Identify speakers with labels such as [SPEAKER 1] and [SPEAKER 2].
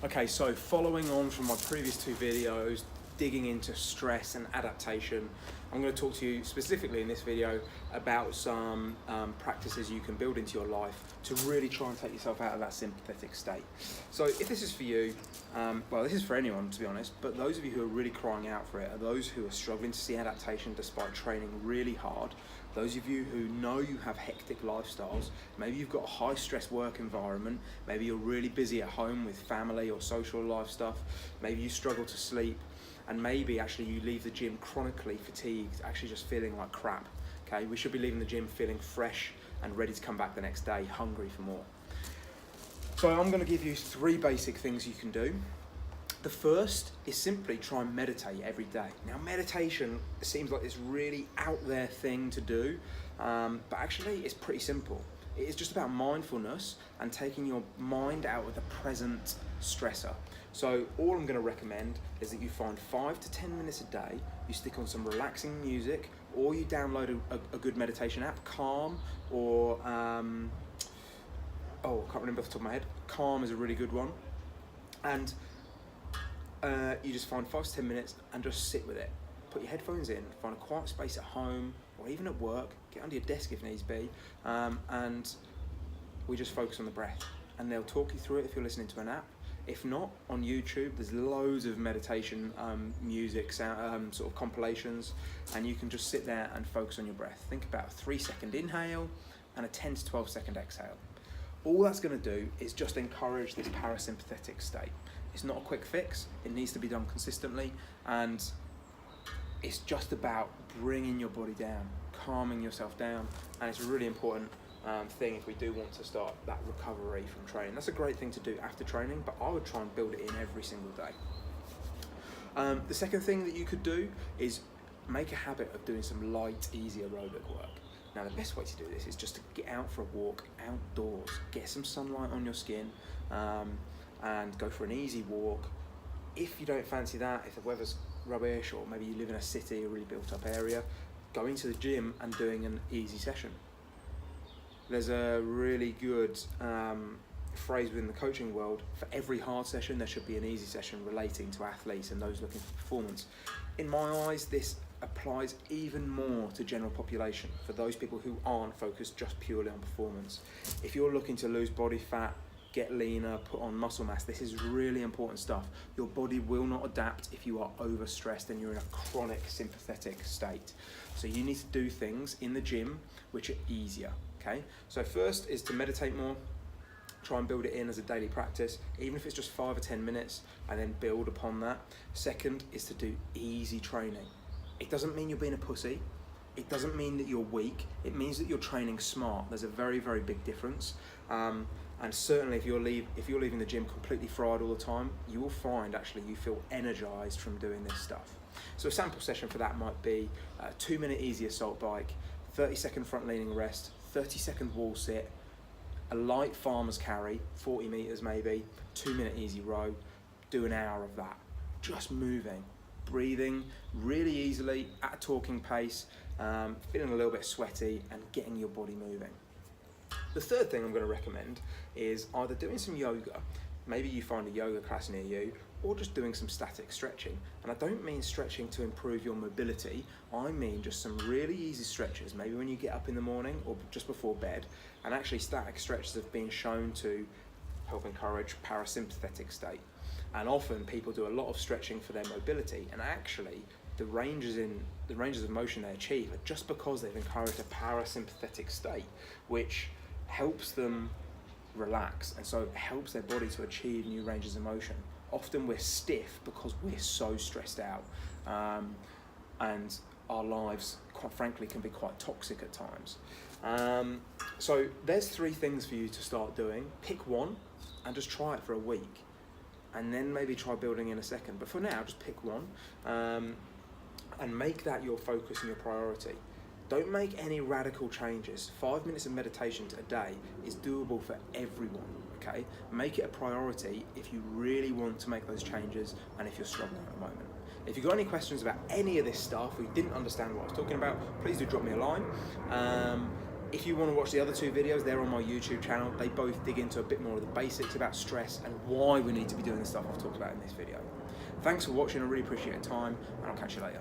[SPEAKER 1] Okay, so following on from my previous two videos, digging into stress and adaptation, I'm going to talk to you specifically in this video about some practices you can build into your life to really try and take yourself out of that sympathetic state. So if this is for you, well, this is for anyone to be honest, but those of you who are really crying out for it are those who are struggling to see adaptation despite training really hard. Those of you who know you have hectic lifestyles, maybe you've got a high stress work environment, maybe you're really busy at home with family or social life stuff, maybe you struggle to sleep, and maybe actually you leave the gym chronically fatigued, actually just feeling like crap. Okay, we should be leaving the gym feeling fresh and ready to come back the next day, hungry for more. So I'm going to give you 3 basic things you can do. The first is simply try and meditate every day. Now, meditation seems like this really out there thing to do, but actually it's pretty simple. It is just about mindfulness and taking your mind out of the present stressor. So all I'm going to recommend is that you find 5 to 10 minutes a day, you stick on some relaxing music, or you download a good meditation app, Calm, or I can't remember off the top of my head. Calm is a really good one. And you just find 5 to 10 minutes and just sit with it. Put your headphones in, find a quiet space at home or even at work, get under your desk if needs be, and we just focus on the breath. And they'll talk you through it if you're listening to an app. If not, on YouTube, there's loads of meditation music, sound, sort of compilations, and you can just sit there and focus on your breath. Think about a 3-second inhale and a 10 to 12 second exhale. All that's going to do is just encourage this parasympathetic state. It's not a quick fix, it needs to be done consistently, and it's just about bringing your body down, calming yourself down, and it's a really important thing if we do want to start that recovery from training. That's a great thing to do after training, but I would try and build it in every single day. The second thing that you could do is make a habit of doing some light, easy aerobic work. Now, the best way to do this is just to get out for a walk outdoors, get some sunlight on your skin, and go for an easy walk. If you don't fancy that, if the weather's rubbish, or maybe you live in a city, a really built up area, going to the gym and doing an easy session. There's a really good phrase within the coaching world: for every hard session there should be an easy session relating to athletes and those looking for performance. In my eyes, this applies even more to general population, for those people who aren't focused just purely on performance. If you're looking to lose body fat, get leaner, put on muscle mass, this is really important stuff. Your body will not adapt if you are overstressed and you're in a chronic sympathetic state. So you need to do things in the gym which are easier. Okay, so first is to meditate more. Try and build it in as a daily practice, even if it's just 5 or 10 minutes, and then build upon that. Second is to do easy training. It doesn't mean you're being a pussy. It doesn't mean that you're weak. It means that you're training smart. There's a very, very big difference. And certainly if you're leaving the gym completely fried all the time, you will find actually you feel energized from doing this stuff. So a sample session for that might be a 2-minute easy assault bike, 30-second front leaning rest, 30-second wall sit, a light farmer's carry, 40 meters maybe, 2-minute easy row. Do an hour of that, just moving, breathing really easily at a talking pace, feeling a little bit sweaty and getting your body moving. The third thing I'm going to recommend is either doing some yoga. Maybe you find a yoga class near you, or just doing some static stretching. And I don't mean stretching to improve your mobility, I mean just some really easy stretches, maybe when you get up in the morning or just before bed. And actually static stretches have been shown to help encourage parasympathetic state. And often people do a lot of stretching for their mobility, and actually the ranges of motion they achieve are just because they've encouraged a parasympathetic state, which helps them relax, and so it helps their body to achieve new ranges of motion. Often we're stiff because we're so stressed out, and our lives, quite frankly, can be quite toxic at times. So there's 3 things for you to start doing. Pick one and just try it for a week, and then maybe try building in a second. But for now, just pick one, and make that your focus and your priority. Don't make any radical changes. 5 minutes of meditation a day is doable for everyone, okay? Make it a priority if you really want to make those changes and if you're struggling at the moment. If you've got any questions about any of this stuff, or you didn't understand what I was talking about, please do drop me a line. If you want to watch the other two videos, they're on my YouTube channel. They both dig into a bit more of the basics about stress and why we need to be doing the stuff I've talked about in this video. Thanks for watching, I really appreciate your time, and I'll catch you later.